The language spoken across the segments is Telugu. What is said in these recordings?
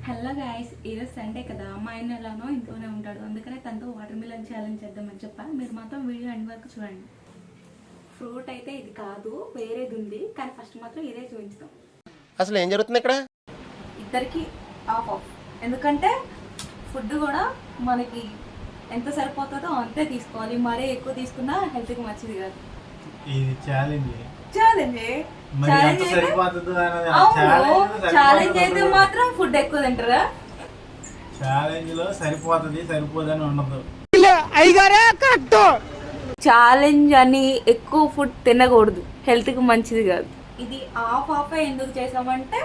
హలో గాయస్, ఈరోజు సండే కదా. మా ఆయన ఎలానో ఇంట్లోనే ఉంటాడు, అందుకనే తనతో వాటర్ మిలన్ ఛాలెంజ్ చేద్దామని చెప్పా. మీరు మాత్రం వీడియో ఎండ్ వరకు చూడండి. ఫ్రూట్ అయితే ఇది కాదు, వేరేది ఉంది, కానీ ఫస్ట్ మాత్రం ఇదే చూపించుతాం. అసలు ఏం జరుగుతుంది ఇక్కడ? ఇద్దరికి ఆఫ్ ఆఫ్, ఎందుకంటే ఫుడ్ కూడా మనకి ఎంత సరిపోతుందో అంతే తీసుకోవాలి. మరీ ఎక్కువ తీసుకున్నా హెల్త్కి మంచిది కాదు. ఇది ఛాలెంజ్ ఛాలెంజ్ అయితే మాత్రం ఫుడ్ ఎక్కువ తింటారా? ఛాలెంజ్ లో సరిపోతుంది సరిపోదని ఉండదు. ఛాలెంజ్ అని ఎక్కువ ఫుడ్ తినకూడదు, హెల్త్ కి మంచిది కాదు. ఇది ఆఫ్ ఆఫ్ ఎందుకు చేసామంటే,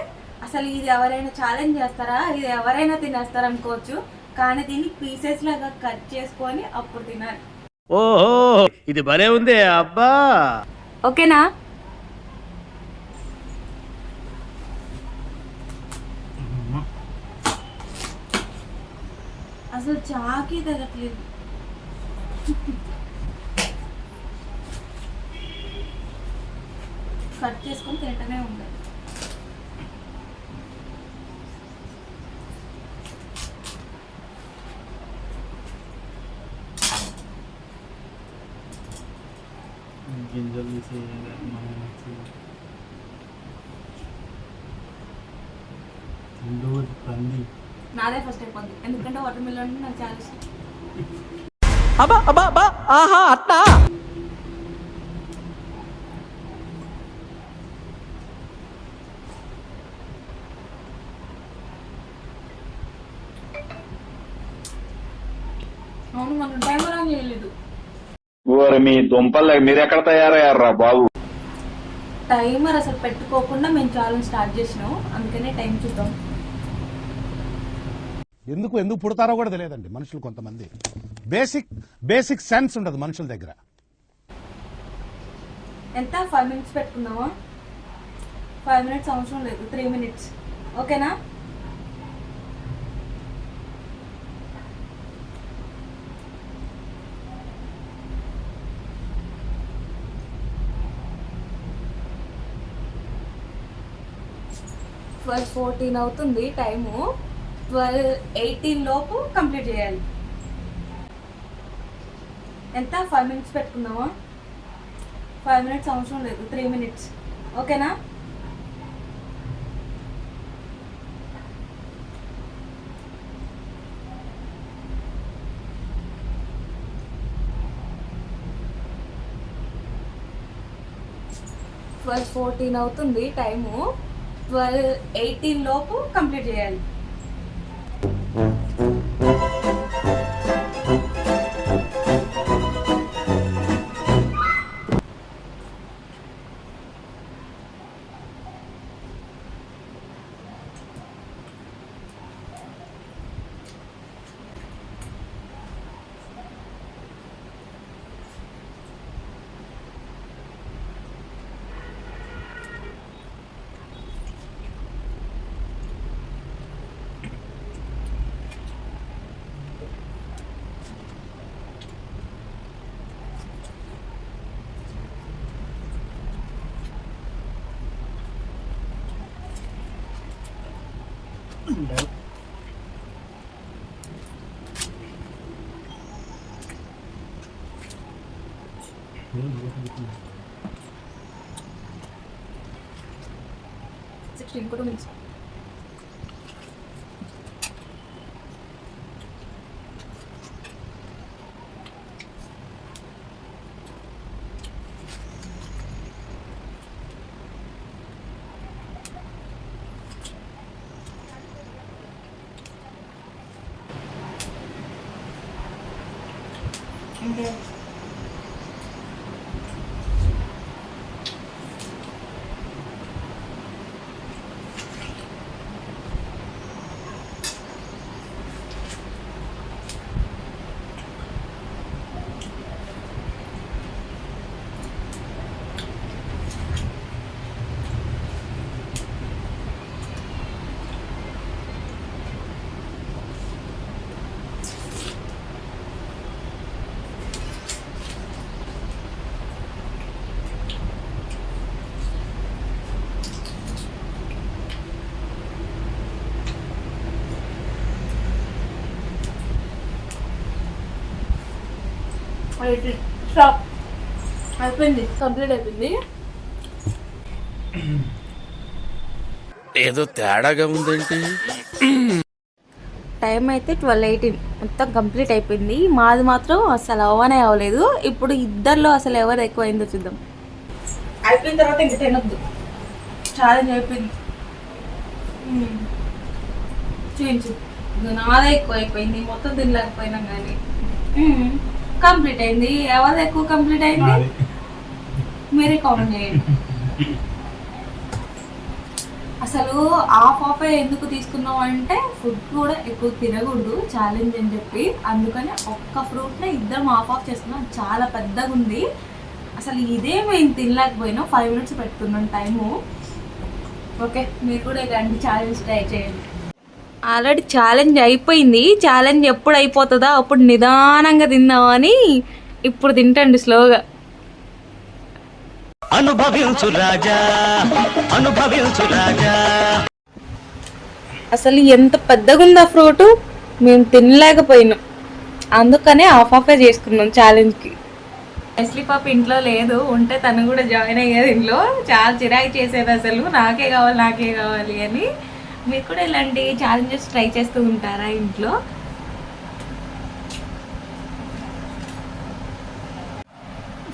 అసలు ఇది ఎవరైనా ఛాలెంజ్ చేస్తారా, ఇది ఎవరైనా తినేస్తారా అనుకోవచ్చు, కానీ దీన్ని పీసెస్ లాగా కట్ చేసుకొని అప్పుడు తినాలి. ఓహో, ఇది భలే ఉంది అబ్బా. ఓకేనా? అసలు చాకి తగ్గట్లేదు. కట్ చేసుకొని తింటనే ఉండాలి. గింజలు తీసి పంది నాదే ఫస్ట్ అయిపోద్ది, ఎందుకంటే వాటర్ మిలన్ అంటే నాకు చాలా ఇష్టం. అట్లా అవును, మనం టైమర్ ఆన్ చేయలేదు. మీ దుంపలు మీరెక్కడ తయారయ్యారా బాబు? టైమర్ అసలు పెట్టుకోకుండా మేము ఛాలెంజ్ స్టార్ట్ చేసినాం, అందుకనే టైం చూద్దాం. ఎందుకు పుడతారో కూడా తెలియదండి మనుషులు. కొంతమంది బేసిక్ సెన్స్ ఉండదు మనుషుల దగ్గర. ఎంత 5 minutes పెట్టుకుందామా? 5 minutes అవసరం లేదు, 3 minutes. ఓకేనా? ట్వెల్వ్ 14 అవుతుంది టైము. 12:18 లోపు కంప్లీట్ చేయాలి. ఎంత? 5 minutes పెట్టుకుందామా? 5 minutes అవసరం లేదు, 3 minutes. ఓకేనా? ట్వెల్వ్ 14 అవుతుంది టైము. 12:18 లోపు కంప్లీట్ చేయాలి. ఇంకో 2 minutes. Okay. స్టాప్. అయిపోయింది, కంప్లీట్ అయిపోయింది. ఏదో తేడాగా ఉందేంటి? టైం అయితే 12:18 మొత్తం కంప్లీట్ అయిపోయింది. మాది మాత్రం అసలు అవ్వనే అవ్వలేదు. ఇప్పుడు ఇద్దరిలో అసలు ఎవరు ఎక్కువ అయిందో చూద్దాం. అయిపోయిన తర్వాత ఇంక తినొద్దు, ఛాలెంజ్ అయిపోయింది. చూపించు, నాదే ఎక్కువ అయిపోయింది, మొత్తం తినలేకపోయినాం కానీ కంప్లీట్ అయింది. ఎవరిది ఎక్కువ కంప్లీట్ అయింది నాది. మీరే కామెంట్ చేయండి. అసలు హాఫ్ ఎందుకు తీసుకున్నాం అంటే ఫుడ్ కూడా ఎక్కువ తినకూడదు ఛాలెంజ్ అని చెప్పి, అందుకని ఒక్క ఫ్రూట్నే ఇద్దరం హాఫ్ చేసుకున్నాం. చాలా పెద్దగా ఉంది అసలు. ఇదే మేము తినలేకపోయినాం. 5 minutes పెట్టుకున్నాం టైము. ఓకే, మీరు కూడా ఇలాంటి ఛాలెంజ్ ట్రై చేయండి. ఆల్రెడీ ఛాలెంజ్ అయిపోయింది. ఛాలెంజ్ ఎప్పుడు అయిపోతుందా అప్పుడు నిదానంగా తిందామని ఇప్పుడు తింటండి స్లోగా. అనుభవించు రాజా, అనుభవించు రాజా. అసలు ఎంత పెద్దగా ఉంది ఆ ఫ్రూట్, మేము తినలేకపోయినాం. అందుకనే హాఫ్ చేసుకున్నాం ఛాలెంజ్కి. ఎస్లీ పాప ఇంట్లో లేదు, ఉంటే తను కూడా జాయిన్ అయ్యేది. ఇంట్లో చాలా చిరాకు చేసేది అసలు, నాకే కావాలి అని. మీరు కూడా ఇలాంటి ఛాలెంజెస్ ట్రై చేస్తూ ఉంటారా ఇంట్లో?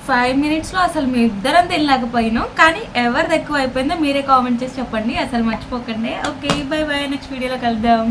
5 minutesలో అసలు మేము ఇద్దరం తినలేకపోయినాం. కానీ ఎవరిది ఎక్కువ అయిపోయిందో మీరే కామెంట్ చేసి చెప్పండి, అసలు మర్చిపోకండి. ఓకే, బై బై, నెక్స్ట్ వీడియోలో కలుద్దాం.